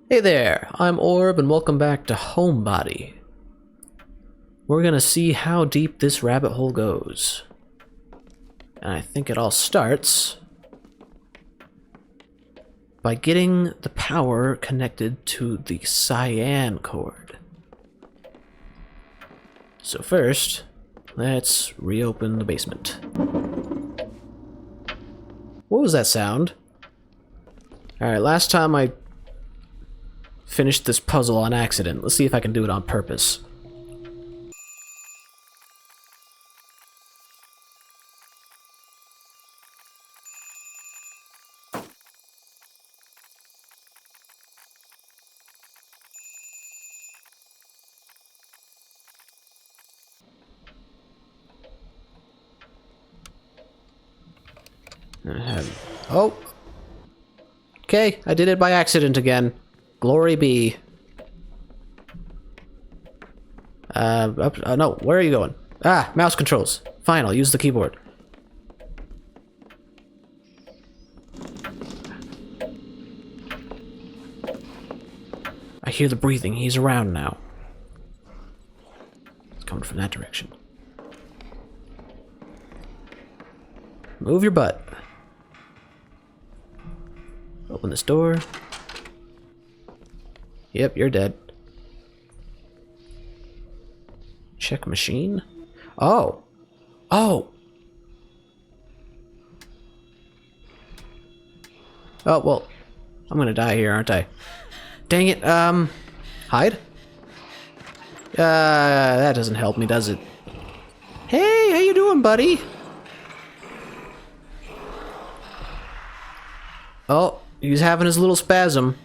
Hey there, I'm Orb and welcome back to Homebody. We're gonna see how deep this rabbit hole goes. And I think it all starts by getting the power connected to the cyan cord. So first, let's reopen the basement. What was that sound? Alright, last time I finished this puzzle on accident. Let's see if I can do it on purpose. Oh! Okay, I did it by accident again. Glory be. No, where are you going? Ah, mouse controls. Fine, I'll use the keyboard. I hear the breathing. He's around now. It's coming from that direction. Move your butt. Open this door. Yep, you're dead. Check machine? Oh! Oh! Oh, well, I'm gonna die here, aren't I? Dang it, hide? That doesn't help me, does it? Hey, how you doing, buddy? Oh, he's having his little spasm.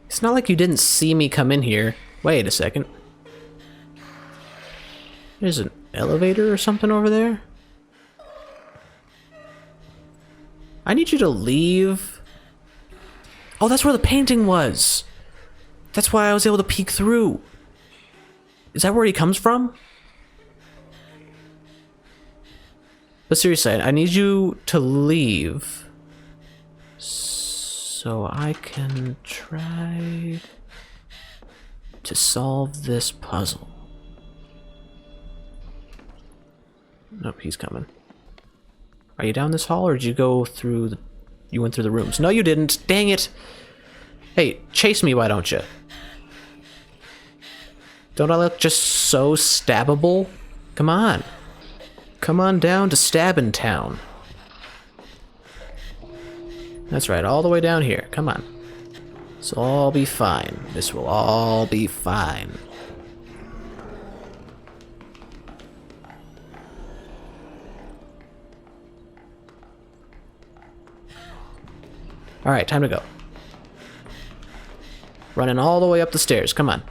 It's not like you didn't see me come in here. Wait a second. There's an elevator or something over there? I need you to leave. Oh, that's where the painting was. That's why I was able to peek through. Is that where he comes from? But seriously, I need you to leave so I can try to solve this puzzle. Nope, he's coming. Are you down this hall, or did you go through the... You went through the rooms. No, you didn't. Dang it. Hey, chase me, why don't you? Don't I look just so stabbable? Come on. Come on down to Stabbin' Town. That's right, all the way down here. Come on. This will all be fine. This will all be fine. Alright, time to go. Running all the way up the stairs. Come on.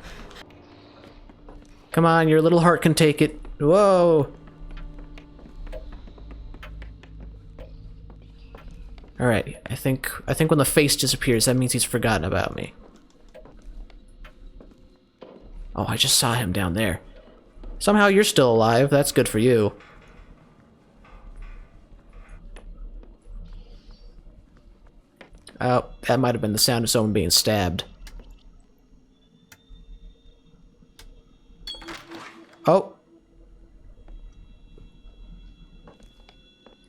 Come on, your little heart can take it. Whoa! Alright, I think when the face disappears, that means he's forgotten about me. Oh, I just saw him down there. Somehow you're still alive. That's good for you. Oh, that might have been the sound of someone being stabbed. Oh.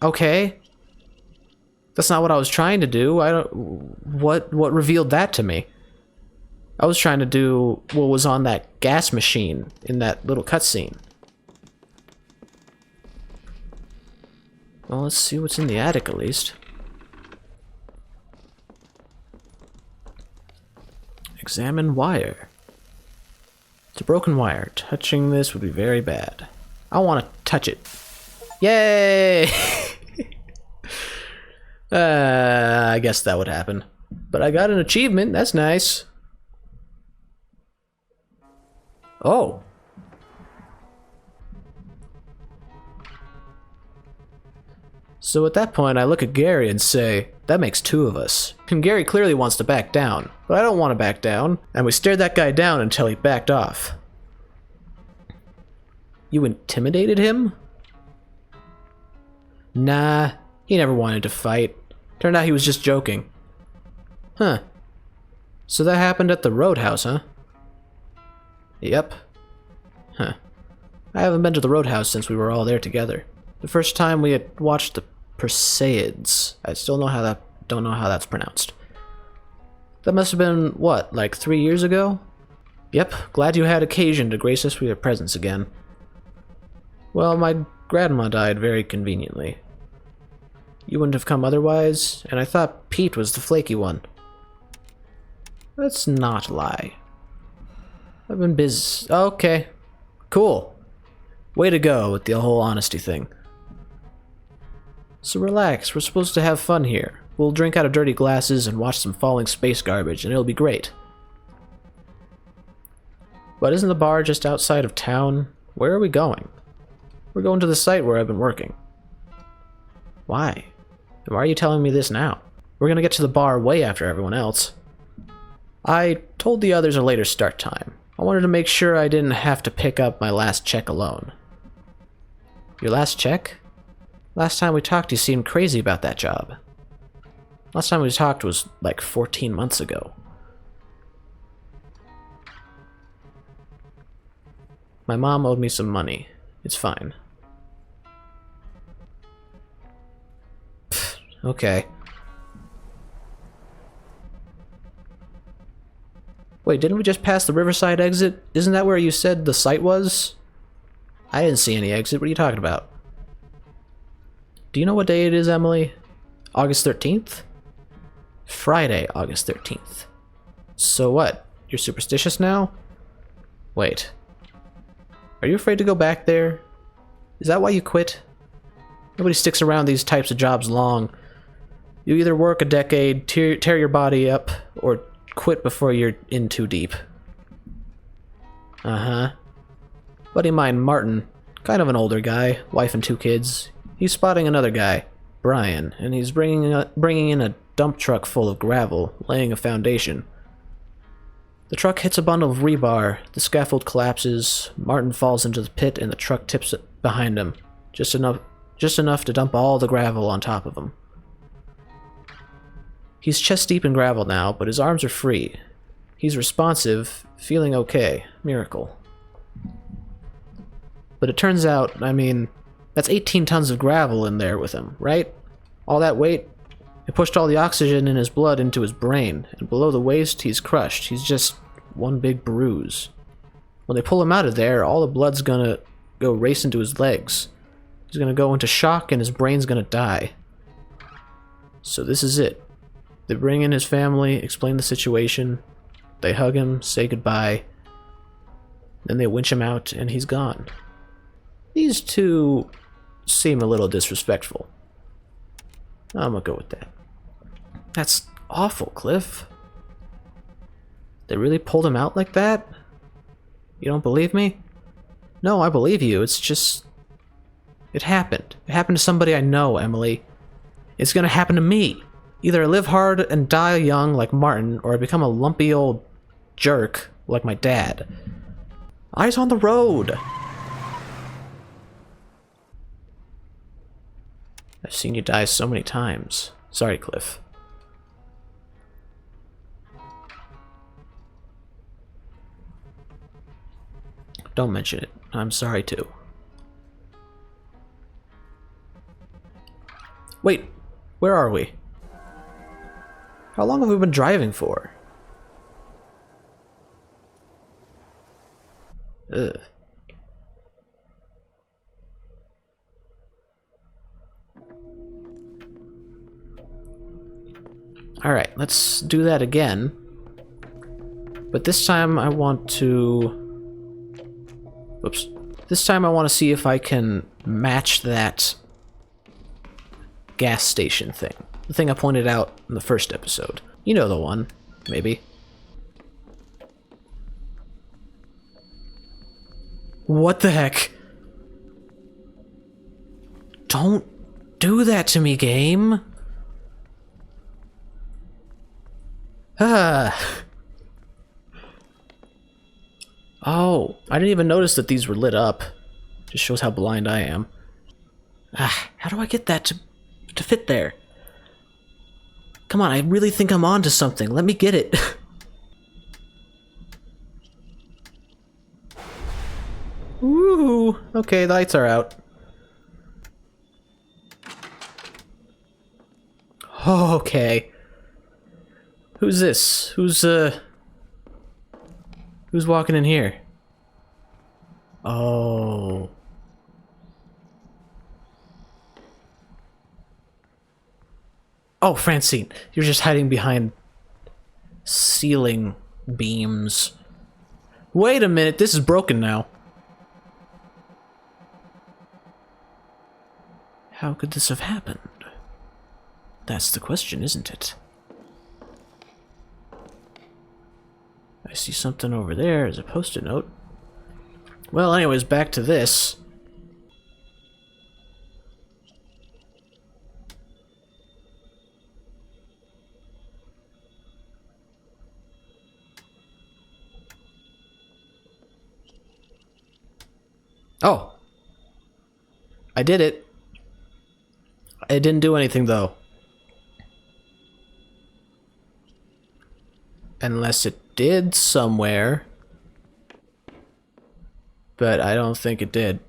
Okay. That's not what I was trying to do. What revealed that to me? I was trying to do what was on that gas machine in that little cutscene. Well, let's see what's in the attic at least. Examine wire. It's a broken wire. Touching this would be very bad. I want to touch it. Yay! I guess that would happen. But I got an achievement. That's nice. Oh. So at that point, I look at Gary and say, that makes two of us. And Gary clearly wants to back down, but I don't want to back down. And we stared that guy down until he backed off. You intimidated him? Nah, he never wanted to fight. Turned out he was just joking. Huh. So that happened at the Roadhouse, huh? Yep. Huh. I haven't been to the Roadhouse since we were all there together. The first time we had watched the Perseids. I still don't know how that's pronounced. That must have been, what, like 3 years ago? Yep, glad you had occasion to grace us with your presence again. Well, my grandma died very conveniently. You wouldn't have come otherwise, and I thought Pete was the flaky one. Let's not lie. I've been busy. Okay. Cool. Way to go with the whole honesty thing. So relax, we're supposed to have fun here. We'll drink out of dirty glasses and watch some falling space garbage, and it'll be great. But isn't the bar just outside of town? Where are we going? We're going to the site where I've been working. Why? Why are you telling me this now? We're gonna get to the bar way after everyone else. I told the others a later start time. I wanted to make sure I didn't have to pick up my last check alone. Your last check? Last time we talked, you seemed crazy about that job. Last time we talked was like 14 months ago. My mom owed me some money. It's fine. Pfft, okay. Wait, didn't we just pass the Riverside exit? Isn't that where you said the site was? I didn't see any exit. What are you talking about? Do you know what day it is, Emily? August 13th? Friday, August 13th. So what? You're superstitious now? Wait. Are you afraid to go back there? Is that why you quit? Nobody sticks around these types of jobs long. You either work a decade, tear your body up, or quit before you're in too deep. Uh-huh. Buddy of mine, Martin, kind of an older guy, wife and 2 kids. He's spotting another guy, Brian, and he's bringing in a dump truck full of gravel, laying a foundation. The truck hits a bundle of rebar, the scaffold collapses, Martin falls into the pit, and the truck tips behind him, just enough to dump all the gravel on top of him. He's chest deep in gravel now, but his arms are free. He's responsive, feeling okay. Miracle. But it turns out, I mean, that's 18 tons of gravel in there with him, right? All that weight, it pushed all the oxygen in his blood into his brain, and below the waist, he's crushed. He's just one big bruise. When they pull him out of there, all the blood's gonna go race into his legs. He's gonna go into shock, and his brain's gonna die. So this is it. They bring in his family, explain the situation, they hug him, say goodbye, then they winch him out, and he's gone. These two seem a little disrespectful. I'm gonna go with that. That's awful, Cliff. They really pulled him out like that? You don't believe me? No, I believe you. It's just... It happened. It happened to somebody I know, Emily. It's gonna happen to me. Either I live hard and die young like Martin, or I become a lumpy old jerk like my dad. Eyes on the road! I've seen you die so many times. Sorry, Cliff. Don't mention it. I'm sorry too. Wait, where are we? How long have we been driving for? Ugh. Alright, let's do that again. But this time I want to... Oops. This time I want to see if I can match that gas station thing. The thing I pointed out in the first episode. You know the one, maybe. What the heck? Don't do that to me, game. Ah. Oh, I didn't even notice that these were lit up. Just shows how blind I am. Ah, how do I get that to fit there? Come on, I really think I'm onto something. Let me get it. Woo! Okay, the lights are out. Okay. Who's this? Who's walking in here? Oh. Oh, Francine, you're just hiding behind ceiling beams. Wait a minute, this is broken now. How could this have happened? That's the question, isn't it? I see something over there as a post-it note. Well, anyways, back to this. Oh. I did it. It didn't do anything, though. Unless it did somewhere. But I don't think it did.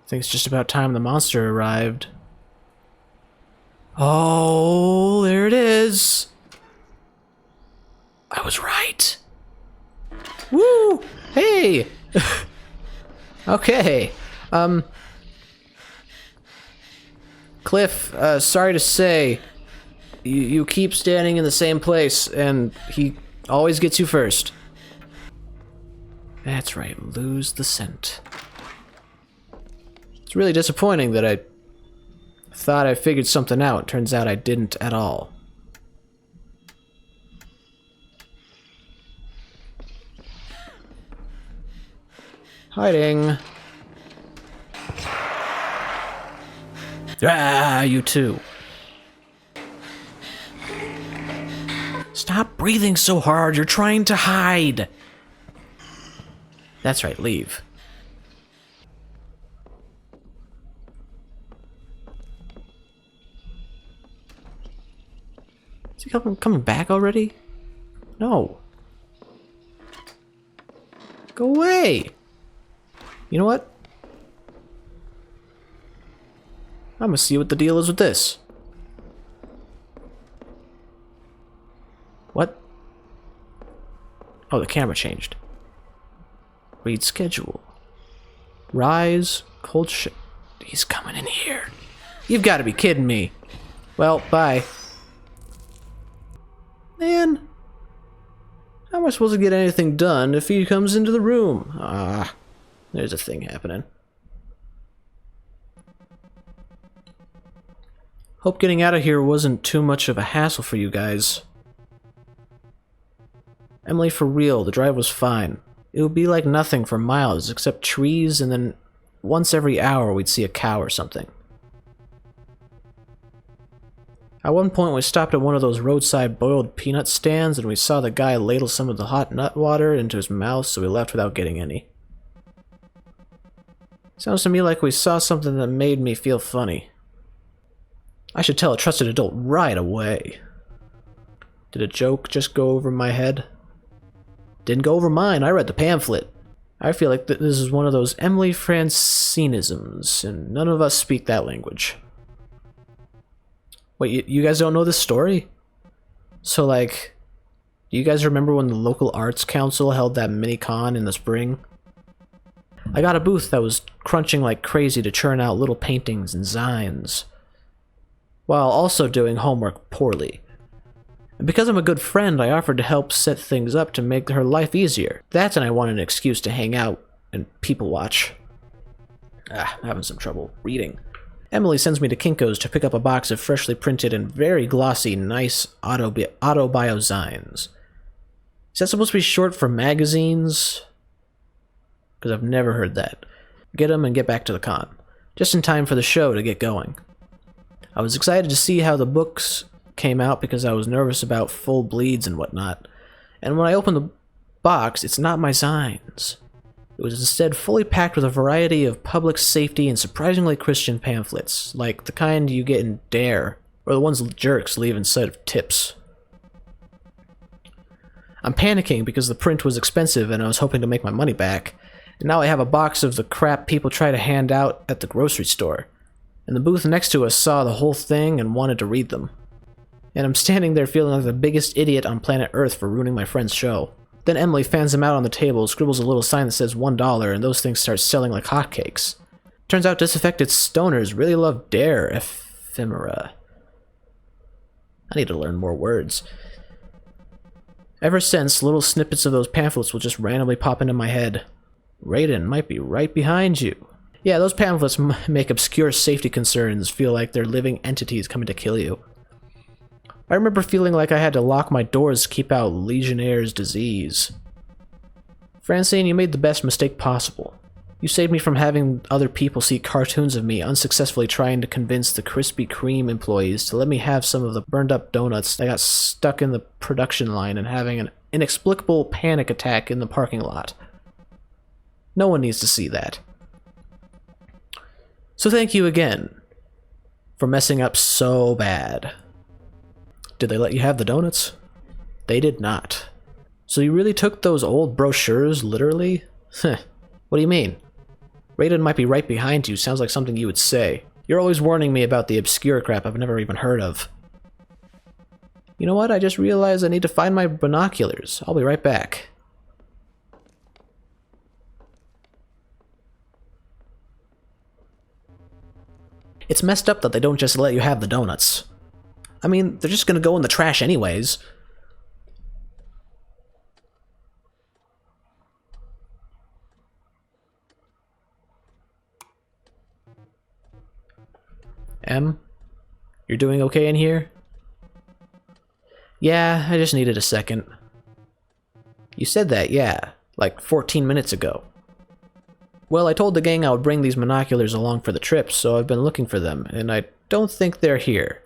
I think it's just about time the monster arrived. Oh, there it is. I was right. Woo! Hey! Okay. Cliff, sorry to say, you keep standing in the same place, and he always gets you first. That's right, lose the scent. It's really disappointing that I thought I figured something out. Turns out I didn't at all. Hiding. Ah, you too. Stop breathing so hard. You're trying to hide. That's right, leave. Is he coming back already? No. Go away. You know what? I'm gonna see what the deal is with this. What? Oh, the camera changed. Read schedule. Rise, cold sh... He's coming in here. You've got to be kidding me. Well, bye. Man. How am I supposed to get anything done if he comes into the room? Ah, there's a thing happening. Hope getting out of here wasn't too much of a hassle for you guys. Emily, for real, the drive was fine. It would be like nothing for miles except trees, and then once every hour we'd see a cow or something. At one point we stopped at one of those roadside boiled peanut stands and we saw the guy ladle some of the hot nut water into his mouth, so we left without getting any. Sounds to me like we saw something that made me feel funny. I should tell a trusted adult right away. Did a joke just go over my head? Didn't go over mine, I read the pamphlet. I feel like this is one of those Emily Francinisms, and none of us speak that language. Wait, you guys don't know this story? So, like, do you guys remember when the local arts council held that mini-con in the spring? I got a booth that was crunching like crazy to churn out little paintings and zines, while also doing homework poorly. And because I'm a good friend, I offered to help set things up to make her life easier. That's when I wanted an excuse to hang out and people watch. I'm having some trouble reading. Emily sends me to Kinko's to pick up a box of freshly printed and very glossy, nice autobio zines. Is that supposed to be short for magazines? Because I've never heard that. Get them and get back to the con. Just in time for the show to get going. I was excited to see how the books came out because I was nervous about full bleeds and whatnot. And when I opened the box, it's not my zines. It was instead fully packed with a variety of public safety and surprisingly Christian pamphlets, like the kind you get in Dare, or the ones jerks leave instead of tips. I'm panicking because the print was expensive and I was hoping to make my money back, and now I have a box of the crap people try to hand out at the grocery store. And the booth next to us saw the whole thing and wanted to read them. And I'm standing there feeling like the biggest idiot on planet Earth for ruining my friend's show. Then Emily fans them out on the table, scribbles a little sign that says $1, and those things start selling like hotcakes. Turns out disaffected stoners really love Dare ephemera. I need to learn more words. Ever since, little snippets of those pamphlets will just randomly pop into my head. Raiden might be right behind you. Yeah, those pamphlets make obscure safety concerns feel like they're living entities coming to kill you. I remember feeling like I had to lock my doors to keep out Legionnaire's disease. Francine, you made the best mistake possible. You saved me from having other people see cartoons of me unsuccessfully trying to convince the Krispy Kreme employees to let me have some of the burned up donuts that got stuck in the production line and having an inexplicable panic attack in the parking lot. No one needs to see that. So thank you again for messing up so bad. Did they let you have the donuts? They did not. So you really took those old brochures literally? Heh. What do you mean? Raiden might be right behind you sounds like something you would say. You're always warning me about the obscure crap I've never even heard of. You know what? I just realized I need to find my binoculars. I'll be right back. It's messed up that they don't just let you have the donuts. I mean, they're just gonna go in the trash anyways. Em? You're doing okay in here? Yeah, I just needed a second. You said that, yeah, like 14 minutes ago. Well, I told the gang I would bring these binoculars along for the trip, so I've been looking for them, and I don't think they're here.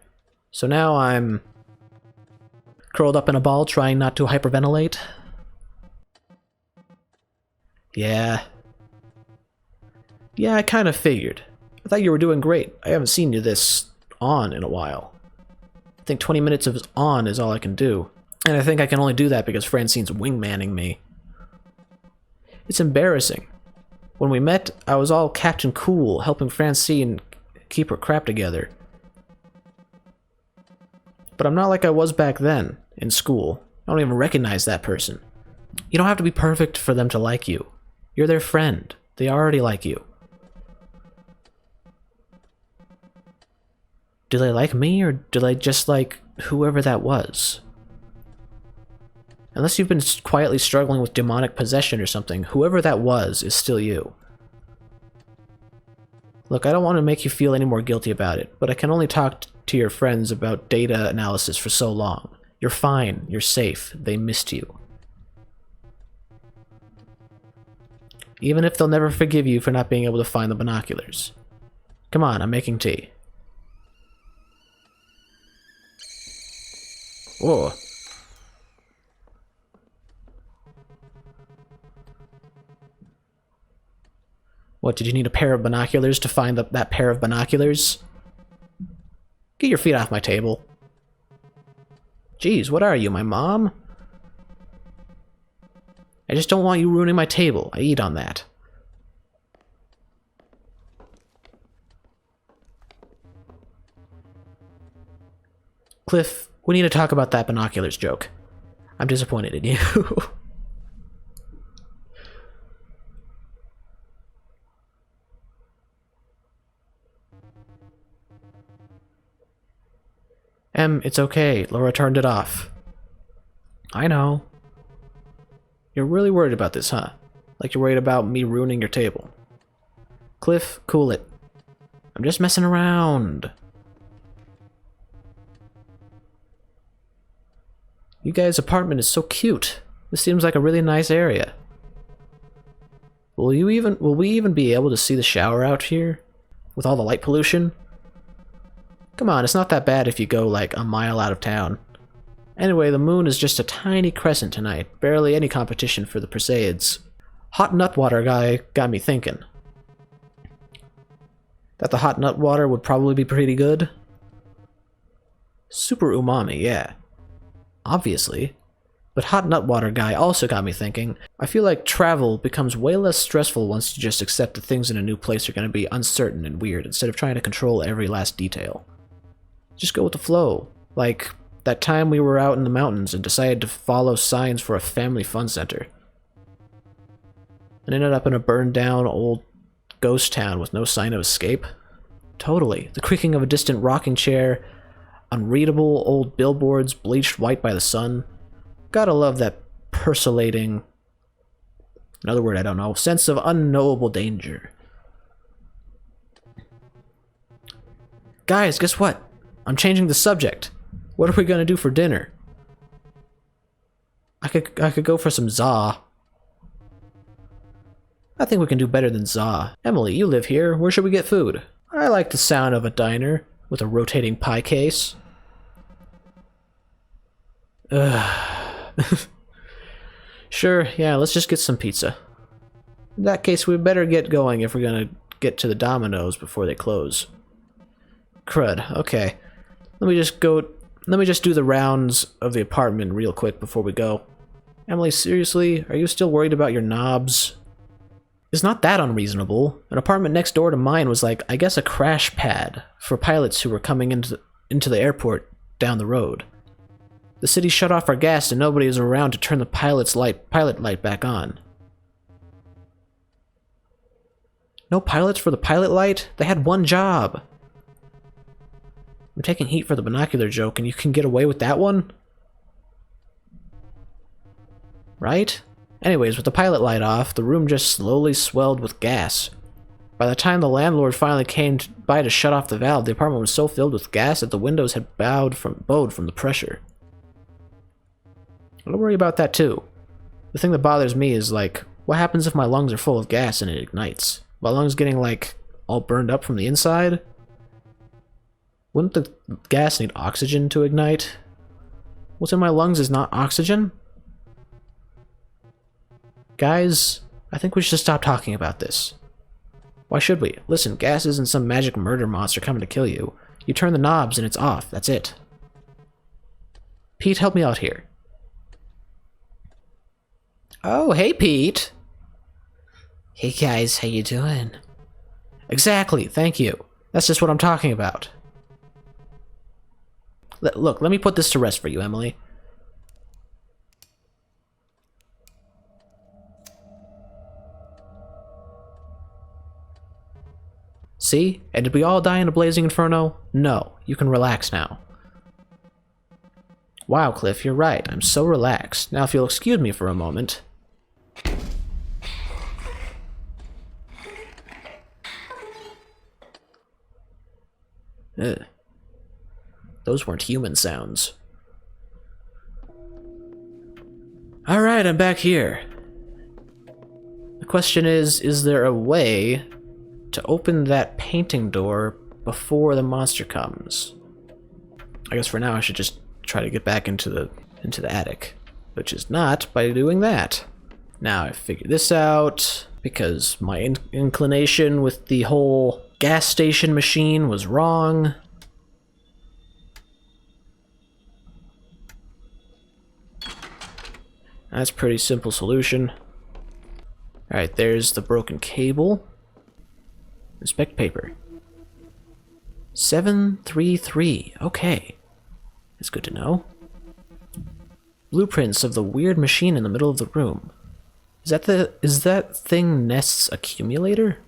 So now I'm curled up in a ball trying not to hyperventilate. Yeah. Yeah, I kind of figured. I thought you were doing great. I haven't seen you this on in a while. I think 20 minutes of on is all I can do. And I think I can only do that because Francine's wingmanning me. It's embarrassing. When we met, I was all Captain Cool, helping Francine keep her crap together. But I'm not like I was back then, in school. I don't even recognize that person. You don't have to be perfect for them to like you. You're their friend. They already like you. Do they like me, or do they just like whoever that was? Unless you've been quietly struggling with demonic possession or something, whoever that was is still you. Look, I don't want to make you feel any more guilty about it, but I can only talk to your friends about data analysis for so long. You're fine. You're safe. They missed you. Even if they'll never forgive you for not being able to find the binoculars. Come on, I'm making tea. Whoa. What, did you need a pair of binoculars to find that pair of binoculars? Get your feet off my table. Jeez, what are you, my mom? I just don't want you ruining my table. I eat on that. Cliff, we need to talk about that binoculars joke. I'm disappointed in you. It's okay. Laura turned it off. I know. You're really worried about this, huh? Like you're worried about me ruining your table. Cliff, cool it. I'm just messing around. You guys' apartment is so cute. This seems like a really nice area. Will we even be able to see the shower out here? With all the light pollution? Come on, it's not that bad if you go like a mile out of town. Anyway, the moon is just a tiny crescent tonight, barely any competition for the Perseids. Hot nut water guy got me thinking. That the hot nut water would probably be pretty good. Super umami, yeah. Obviously. But hot nut water guy also got me thinking. I feel like travel becomes way less stressful once you just accept that things in a new place are going to be uncertain and weird instead of trying to control every last detail. Just go with the flow. Like that time we were out in the mountains and decided to follow signs for a family fun center. And ended up in a burned down old ghost town with no sign of escape. Totally. The creaking of a distant rocking chair, unreadable old billboards bleached white by the sun. Gotta love that percolating, another word I don't know, sense of unknowable danger. Guys, guess what? I'm changing the subject. What are we gonna do for dinner? I could go for some za. I think we can do better than za. Emily, you live here. Where should we get food? I like the sound of a diner with a rotating pie case. Ugh. Sure, yeah, let's just get some pizza. In that case, we better get going if we're gonna get to the Domino's before they close. Crud, okay. Let me just do the rounds of the apartment real quick before we go. Emily, seriously? Are you still worried about your knobs? It's not that unreasonable. An apartment next door to mine was like, I guess, a crash pad for pilots who were coming into the airport down the road. The city shut off our gas and nobody was around to turn the pilot light back on. No pilots for the pilot light? They had one job. I'm taking heat for the binocular joke and you can get away with that one? Right? Anyways, with the pilot light off, the room just slowly swelled with gas. By the time the landlord finally came by to shut off the valve, the apartment was so filled with gas that the windows had bowed from the pressure. I don't worry about that too. The thing that bothers me is, like, what happens if my lungs are full of gas and it ignites? My lungs getting, like, all burned up from the inside? Wouldn't the gas need oxygen to ignite? What's in my lungs is not oxygen? Guys, I think we should stop talking about this. Why should we? Listen, gas isn't some magic murder monster coming to kill you. You turn the knobs and it's off, that's it. Pete, help me out here. Oh, hey, Pete. Hey, guys, how you doing? Exactly, thank you. That's just what I'm talking about. Look, let me put this to rest for you, Emily. See? And did we all die in a blazing inferno? No, you can relax now. Wow, Cliff, you're right. I'm so relaxed. Now if you'll excuse me for a moment. Ugh. Those weren't human sounds. Alright, I'm back here. The question is there a way to open that painting door before the monster comes? I guess for now I should just try to get back into the attic, which is not by doing that. Now I figured this out because my inclination with the whole gas station machine was wrong. That's a pretty simple solution. Alright, there's the broken cable. Inspect paper. 733. Okay. That's good to know. Blueprints of the weird machine in the middle of the room. Is that thing Nest's accumulator?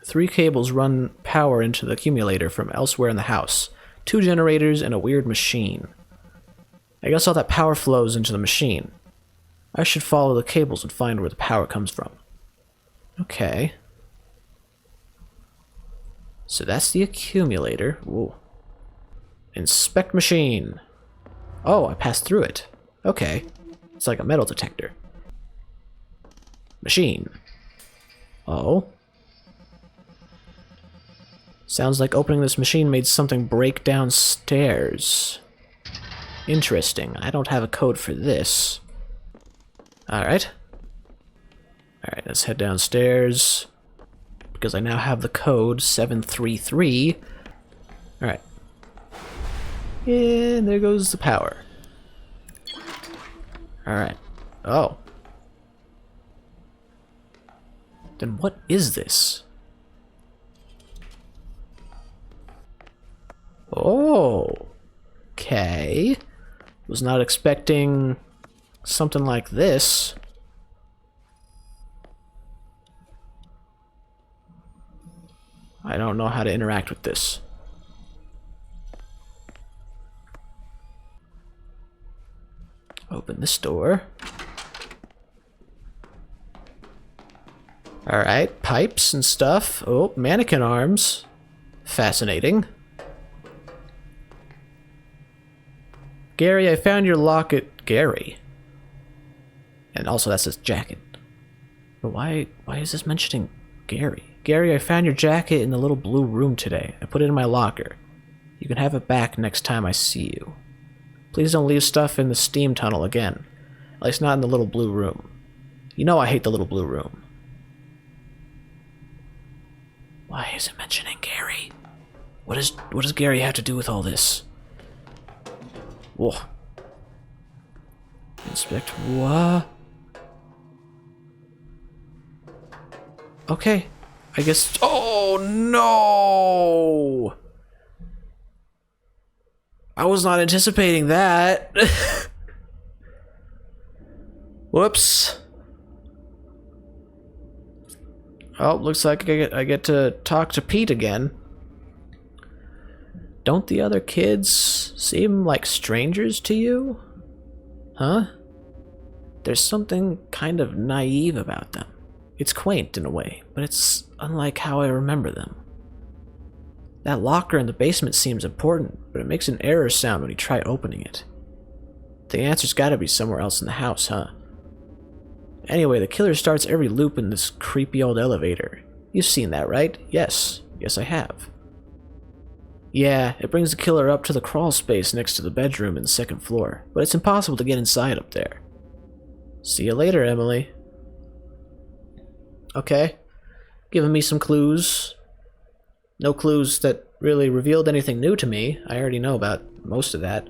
3 cables run power into the accumulator from elsewhere in the house. 2 generators and a weird machine. I guess all that power flows into the machine. I should follow the cables and find where the power comes from. Okay. So that's the accumulator. Whoa. Inspect machine. Oh, I passed through it. Okay. It's like a metal detector. Machine. Oh. Sounds like opening this machine made something break downstairs. Interesting. I don't have a code for this. Alright. Alright, let's head downstairs. Because I now have the code 733. Alright. And there goes the power. Alright. Oh. Then what is this? Oh. Okay. Was not expecting something like this. I don't know how to interact with this. Open this door. Alright, pipes and stuff. Oh, mannequin arms. Fascinating. Gary, I found your locket. Gary. And also that's his jacket. But why is this mentioning Gary? Gary, I found your jacket in the little blue room today. I put it in my locker. You can have it back next time I see you. Please don't leave stuff in the steam tunnel again. At least not in the little blue room. You know I hate the little blue room. Why is it mentioning Gary? What does Gary have to do with all this? Whoa. Inspect what? Okay. I guess. Oh no! I was not anticipating that. Whoops. Oh, looks like I get to talk to Pete again. Don't the other kids seem like strangers to you? Huh? There's something kind of naive about them. It's quaint in a way, but it's unlike how I remember them. That locker in the basement seems important, but it makes an error sound when you try opening it. The answer's gotta be somewhere else in the house, huh? Anyway, the killer starts every loop in this creepy old elevator. You've seen that, right? Yes. Yes, I have. Yeah, it brings the killer up to the crawl space next to the bedroom in the second floor, but it's impossible to get inside up there. See you later, Emily. Okay. Giving me some clues. No clues that really revealed anything new to me. I already know about most of that.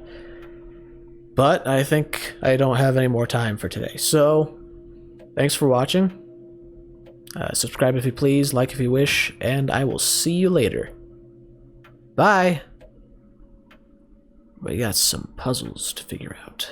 But I think I don't have any more time for today. So, thanks for watching. Subscribe if you please, like if you wish, and I will see you later. Bye! We got some puzzles to figure out.